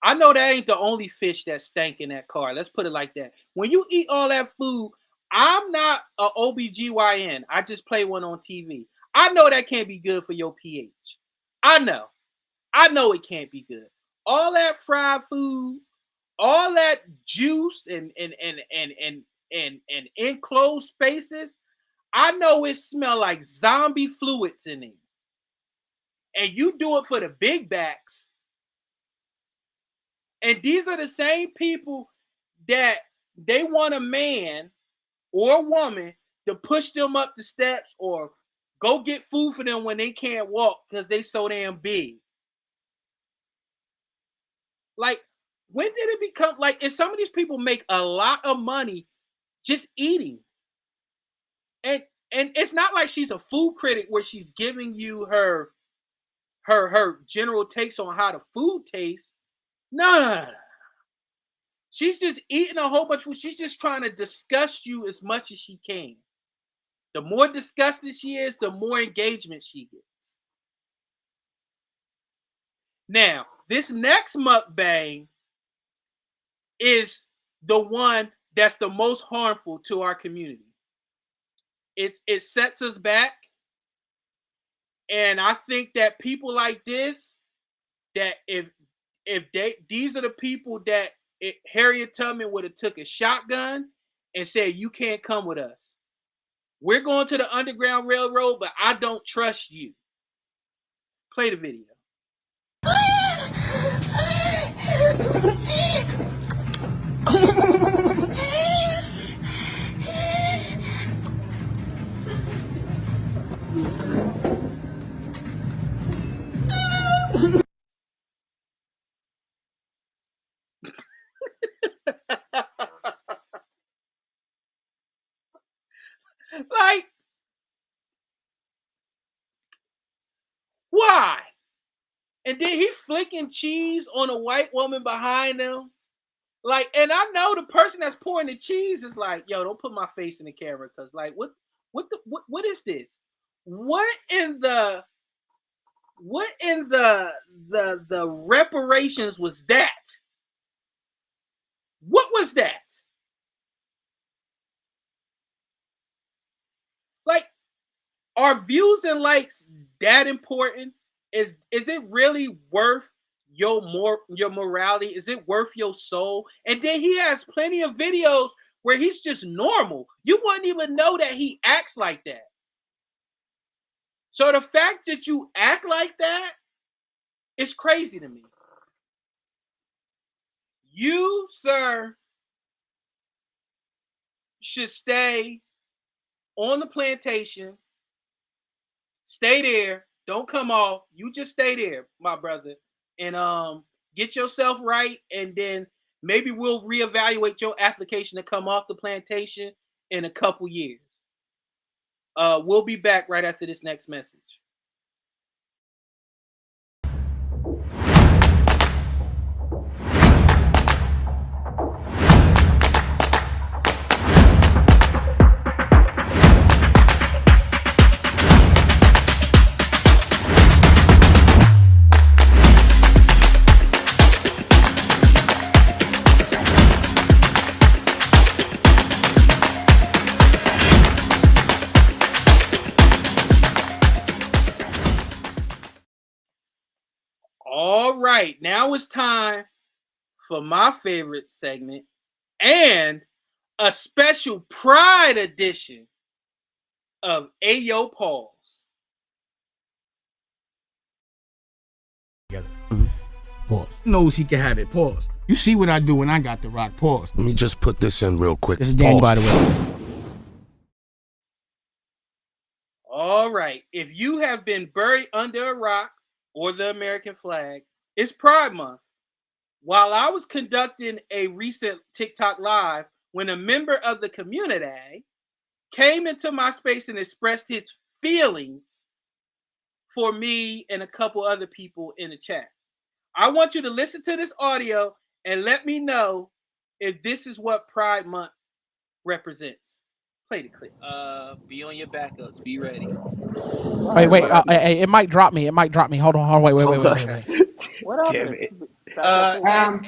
I know that ain't the only fish that stank in that car. Let's put it like that. When you eat all that food, I'm not a OBGYN. I just play one on TV. I know that can't be good for your pH. I know it can't be good. All that fried food, all that juice and enclosed spaces, I know it smell like zombie fluids in it. And you do it for the big backs. And these are the same people that they want a man or a woman to push them up the steps or go get food for them when they can't walk because they so damn big. Like, when did it become like, and some of these people make a lot of money just eating. And it's not like she's a food critic where she's giving you her general takes on how the food tastes. No. She's just eating a whole bunch of food. She's just trying to disgust you as much as she can. The more disgusted she is, the more engagement she gets. Now, this next mukbang is the one that's the most harmful to our community. It sets us back. And I think that people like this, that if these are the people that Harriet Tubman would have took a shotgun and said, you can't come with us. We're going to the Underground Railroad, but I don't trust you. Play the video. Like, why? And then he flicking cheese on a white woman behind him. Like, and I know the person that's pouring the cheese is like, yo, don't put my face in the camera, because like, what is this? What in the reparations was that? What was that? Like, are views and likes that important? Is it really worth your morality? Is it worth your soul? And then he has plenty of videos where he's just normal. You wouldn't even know that he acts like that. So the fact that you act like that is crazy to me. You, sir, should stay on the plantation. Stay there. Don't come off. You just stay there, my brother. And get yourself right. And then maybe we'll reevaluate your application to come off the plantation in a couple years. We'll be back right after this next message. All right, now it's time for my favorite segment and a special Pride edition of AYOO Pause. Pause. Knows he can have it. Pause. You see what I do when I got the rock. Pause. Let me just put this in real quick. This is Dan, by the way. All right, if you have been buried under a rock or the American flag, it's Pride Month. While I was conducting a recent TikTok live, when a member of the community came into my space and expressed his feelings for me and a couple other people in the chat. I want you to listen to this audio and let me know if this is what Pride Month represents. Play the clip. Be on your backups. Be ready. Wait. It might drop me. Hold on. Wait. What happened?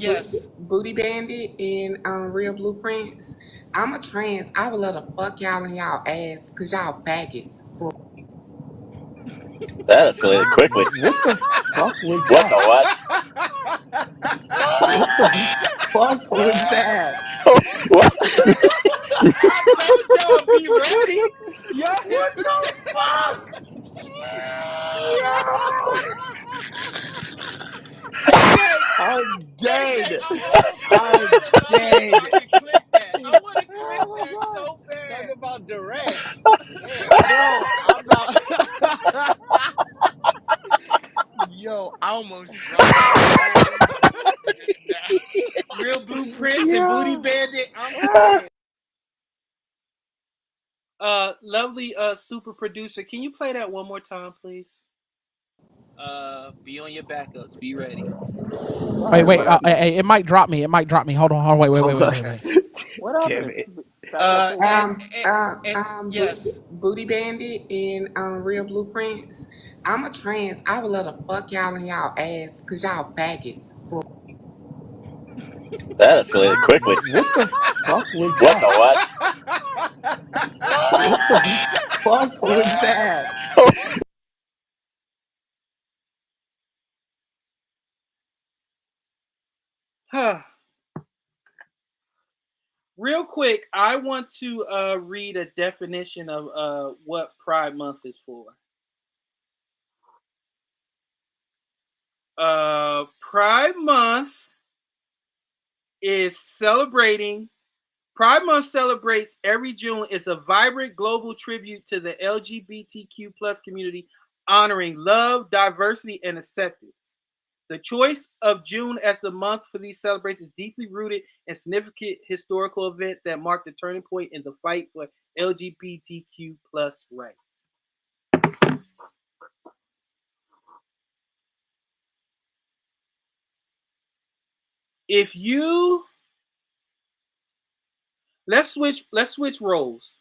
Yes. Booty Bandit in Real Blueprints. I'm a trans. I would love to fuck y'all in y'all ass because y'all faggots. That escalated quickly. What the fuck was What that? the what? What the fuck was that? What? I told y'all be ready. Yo, what the fuck? I'm dead. I want to click that so bad. Talk about direct. Bro, I'm not. Yo, I almost dropped. Real Blueprints and Booty Bandit. I'm Lovely super producer, can you play that one more time, please? Be on your backups. Be ready. Wait. It might drop me. It might drop me. Hold on. Wait. What happened? Yes. Booty Bandit in Real Blueprints. I'm a trans. I would love to fuck y'all in y'all ass because y'all faggots. That escalated quickly. What the fuck was What the that? what? What the fuck was that? Real quick, I want to read a definition of what Pride Month is for. Pride Month is celebrating. Pride Month celebrates every June. It's a vibrant global tribute to the LGBTQ plus community, honoring love, diversity, and acceptance. The choice of June as the month for these celebrations is deeply rooted in significant historical event that marked the turning point in the fight for LGBTQ plus rights. If you let's switch roles.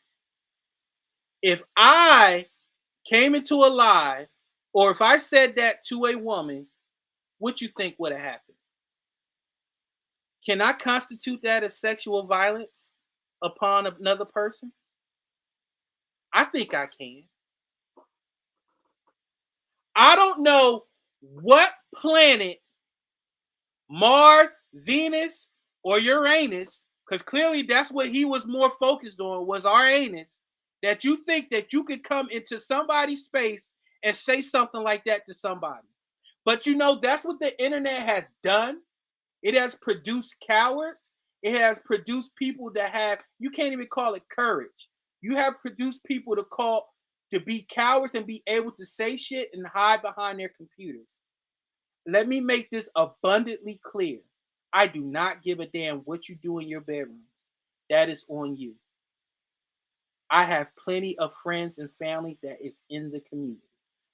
If I came into a live, or if I said that to a woman, what you think would have happened? Can I constitute that as sexual violence upon another person? I think I can. I don't know what planet, Mars, Venus, or Uranus, because clearly that's what he was more focused on, was our anus, that you think that you could come into somebody's space and say something like that to somebody. But you know, that's what the internet has done. It has produced cowards. It has produced people that have, you can't even call it courage. You have produced people to be cowards and be able to say shit and hide behind their computers. Let me make this abundantly clear. I do not give a damn what you do in your bedrooms. That is on you. I have plenty of friends and family that is in the community.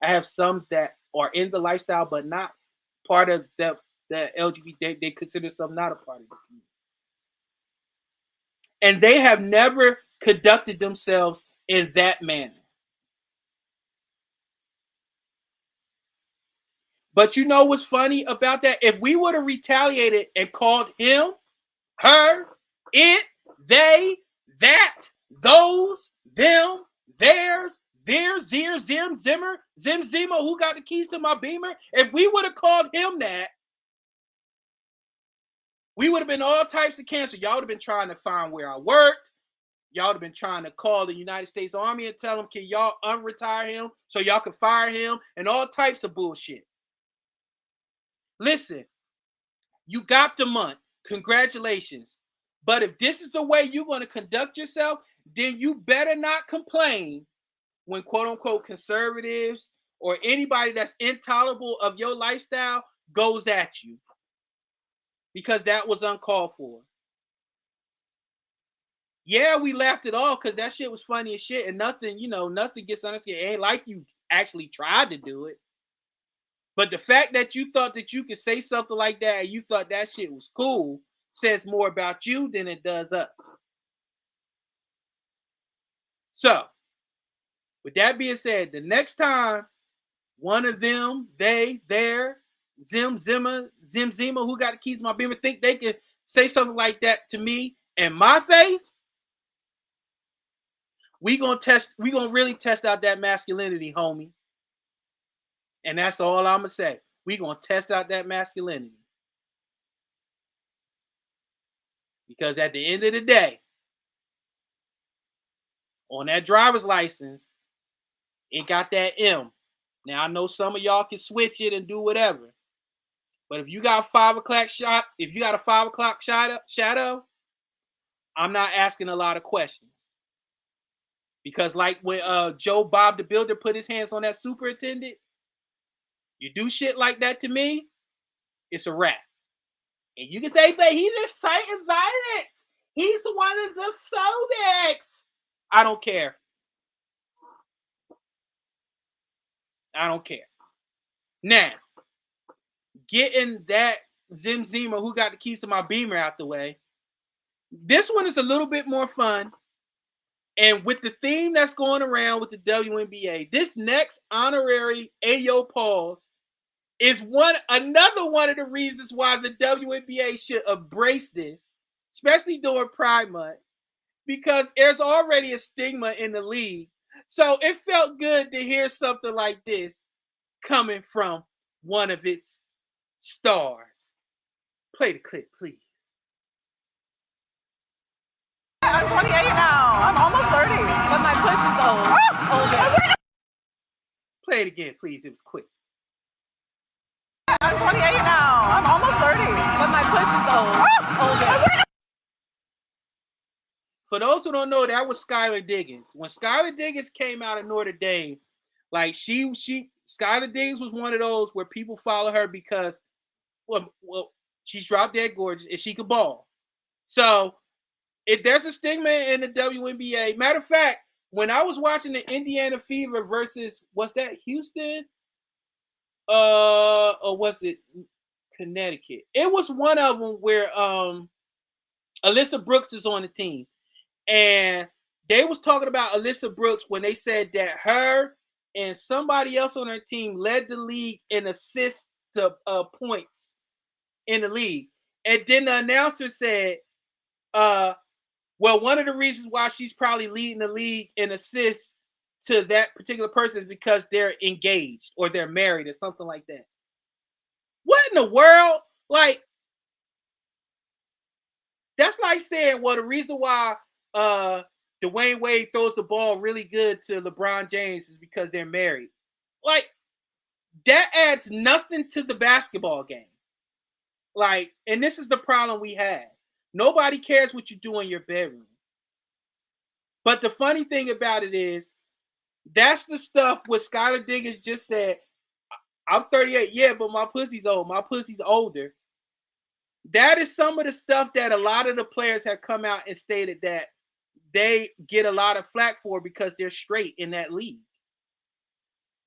I have some that are in the lifestyle but not part of the LGBT. They consider themselves not a part of the community. And they have never conducted themselves in that manner. But you know what's funny about that? If we would have retaliated and called him, her, it, they, that, those, them, theirs, theirs, zir, zim, zimmer, zim, zima, who got the keys to my Beamer? If we would have called him that, we would have been all types of cancer. Y'all would have been trying to find where I worked. Y'all would have been trying to call the United States Army and tell them, can y'all unretire him so y'all can fire him, and all types of bullshit. Listen, you got the month. Congratulations. But if this is the way you're going to conduct yourself, then you better not complain when quote unquote conservatives or anybody that's intolerable of your lifestyle goes at you. Because that was uncalled for. Yeah, we laughed it off because that shit was funny as shit, and nothing gets on us. It ain't like you actually tried to do it. But the fact that you thought that you could say something like that and you thought that shit was cool says more about you than it does us. So, with that being said, the next time one of them, they, their, Zim, Zima, who got the keys to my Beamer, think they can say something like that to me in my face, we gonna really test out that masculinity, homie. And that's all I'm gonna say. We gonna test out that masculinity. Because at the end of the day, on that driver's license, it got that M. Now I know some of y'all can switch it and do whatever. But if you got a 5 o'clock shadow, I'm not asking a lot of questions. Because like when Joe Bob the Builder put his hands on that superintendent, you do shit like that to me, it's a wrap. And you can say, but he's inciting violence. He's one of the phobics. I don't care. I don't care. Now, getting that Zim Zima, who got the keys to my Beamer, out the way. This one is a little bit more fun. And with the theme that's going around with the WNBA, this next honorary AYOO Pause is another one of the reasons why the WNBA should embrace this, especially during Pride Month, because there's already a stigma in the league. So it felt good to hear something like this coming from one of its stars. Play the clip, please. I'm 28 now. I'm almost 30, but my pussy's old. Older. Play it again, please. It was quick. I'm 28 now. I'm almost 30, but my pussy's old. Older. For those who don't know, that was Skylar Diggins. When Skylar Diggins came out of Notre Dame, like Skylar Diggins was one of those where people follow her because, well, she's drop dead gorgeous and she could ball. So if there's a stigma in the WNBA, matter of fact, when I was watching the Indiana Fever versus, was that Houston? Or was it Connecticut? It was one of them where Alyssa Brooks is on the team. And they was talking about Alyssa Brooks when they said that her and somebody else on her team led the league in assists to points in the league. And then the announcer said, well, one of the reasons why she's probably leading the league in assists to that particular person is because they're engaged or they're married or something like that. What in the world? Like, that's like saying, well, the reason why Dwayne Wade throws the ball really good to LeBron James is because they're married. Like, that adds nothing to the basketball game. Like, and this is the problem we have. Nobody cares what you do in your bedroom. But the funny thing about it is, that's the stuff what Skylar Diggins just said. I'm 38, yeah, but my pussy's old. My pussy's older. That is some of the stuff that a lot of the players have come out and stated that they get a lot of flack for because they're straight in that league.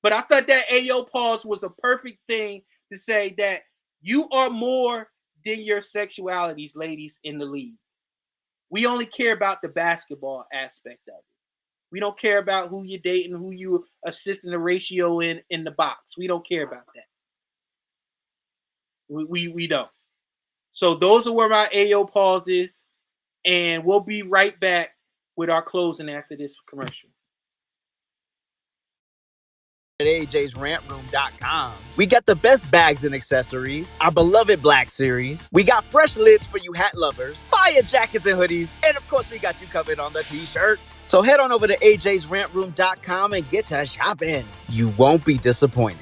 But I thought that AYOO Pause was a perfect thing to say that you are more than your sexualities, ladies, in the league. We only care about the basketball aspect of it. We don't care about who you're dating, who you assisting the ratio in the box. We don't care about that. We don't. So those are where my AYOO Pause is, and we'll be right back with our closing after this commercial. At AJ'sRantRoom.com. We got the best bags and accessories, our beloved Black Series. We got fresh lids for you hat lovers, fire jackets and hoodies, and of course we got you covered on the t-shirts. So head on over to AJ'sRantRoom.com and get to shopping. You won't be disappointed.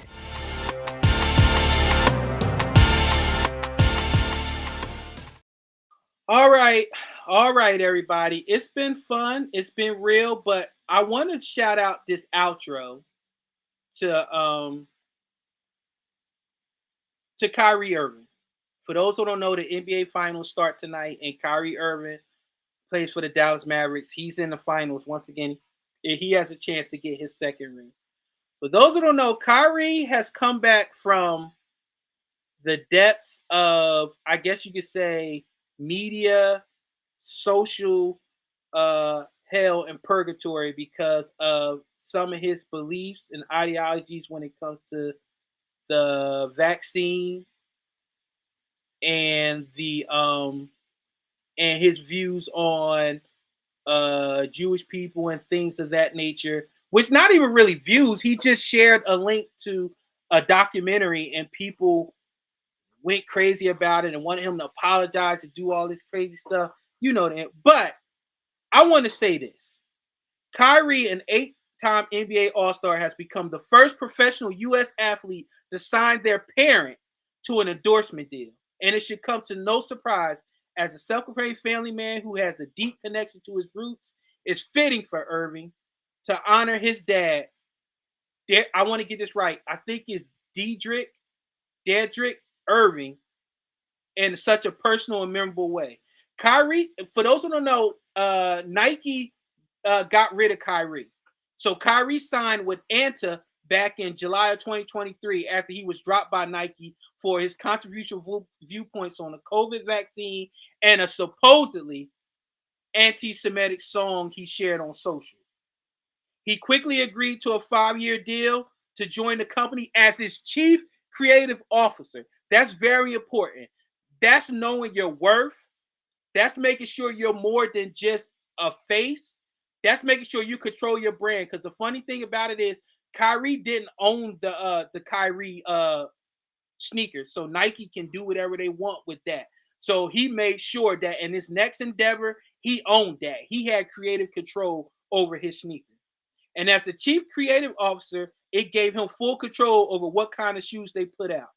All right, everybody. It's been fun. It's been real, but I want to shout out this outro to Kyrie Irving. For those who don't know, the NBA Finals start tonight, and Kyrie Irving plays for the Dallas Mavericks. He's in the finals once again. He has a chance to get his second ring. For those who don't know, Kyrie has come back from the depths of, I guess you could say, media, social hell and purgatory because of some of his beliefs and ideologies when it comes to the vaccine and the and his views on Jewish people and things of that nature, which not even really views. He just shared a link to a documentary and people went crazy about it and wanted him to apologize and do all this crazy stuff. You know that. But I want to say this. Kyrie, an 8-time NBA All-Star, has become the first professional U.S. athlete to sign their parent to an endorsement deal. And it should come to no surprise, as a self-proclaimed family man who has a deep connection to his roots, it's fitting for Irving to honor his dad. I want to get this right. I think it's Dedrick Irving in such a personal and memorable way. Kyrie, for those who don't know, Nike got rid of Kyrie. So Kyrie signed with Anta back in July of 2023 after he was dropped by Nike for his controversial viewpoints on the COVID vaccine and a supposedly anti-Semitic song he shared on social. He quickly agreed to a 5-year deal to join the company as its chief creative officer. That's very important. That's knowing your worth. That's making sure you're more than just a face. That's making sure you control your brand. Because the funny thing about it is, Kyrie didn't own the Kyrie sneakers, so Nike can do whatever they want with that. So he made sure that in his next endeavor, he owned that. He had creative control over his sneakers. And as the chief creative officer, it gave him full control over what kind of shoes they put out.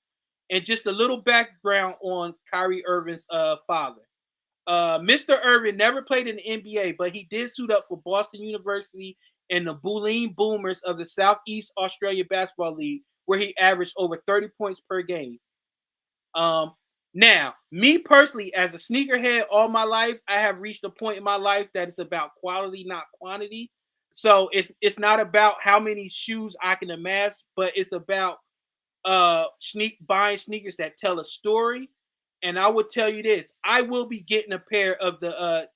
And just a little background on Kyrie Irving's father. Mr. Irving never played in the NBA, but he did suit up for Boston University and the Bulleen Boomers of the Southeast Australia Basketball League, where he averaged over 30 points per game. Now, me personally, as a sneakerhead all my life, I have reached a point in my life that it's about quality, not quantity. So it's not about how many shoes I can amass, but it's about buying sneakers that tell a story. And I would tell you this: I will be getting a pair of the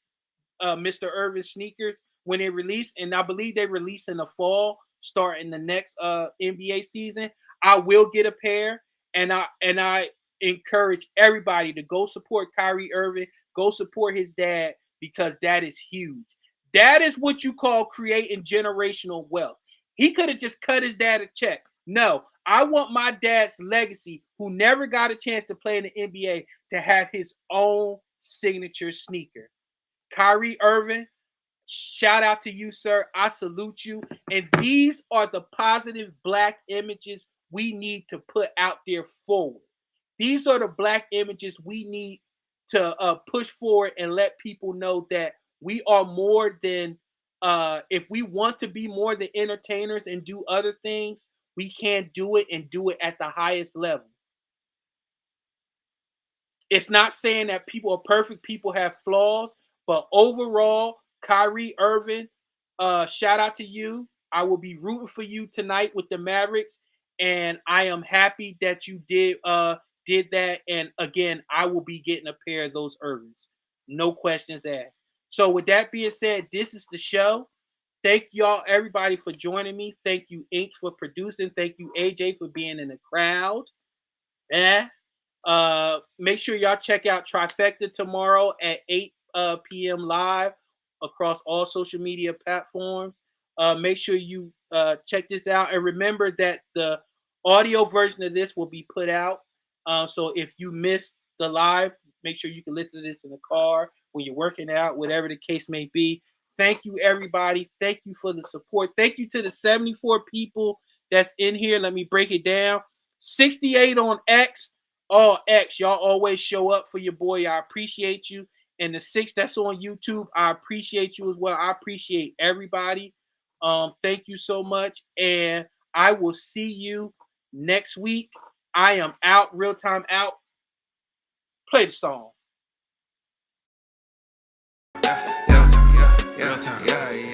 Mr. Irving sneakers when they release, and I believe they release in the fall, starting the next NBA season. I will get a pair, and I encourage everybody to go support Kyrie Irving, go support his dad, because that is huge. That is what you call creating generational wealth. He could have just cut his dad a check. No, I want my dad's legacy, who never got a chance to play in the NBA, to have his own signature sneaker. Kyrie Irving, shout out to you, sir. I salute you. And these are the positive Black images we need to put out there forward. These are the Black images we need to push forward and let people know that we are more than, if we want to be more than entertainers and do other things, we can do it and do it at the highest level. It's not saying that people are perfect, people have flaws, but overall, Kyrie Irving, shout out to you. I will be rooting for you tonight with the Mavericks, and I am happy that you did that. And again, I will be getting a pair of those Irvings. No questions asked. So with that being said, this is the show. Thank y'all, everybody, for joining me. Thank you, Inc, for producing. Thank you, AJ, for being in the crowd. Make sure y'all check out Trifecta tomorrow at 8 p.m. live across all social media platforms. Make sure you check this out. And remember that the audio version of this will be put out. So if you missed the live, make sure you can listen to this in the car, when you're working out, whatever the case may be. Thank you, everybody. Thank you for the support. Thank you to the 74 people that's in here. Let me break it down. 68 on X. All X. Y'all always show up for your boy. I appreciate you. And the 6 that's on YouTube, I appreciate you as well. I appreciate everybody. Thank you so much. And I will see you next week. I am out. Real time out. Play the song. Real time, yeah.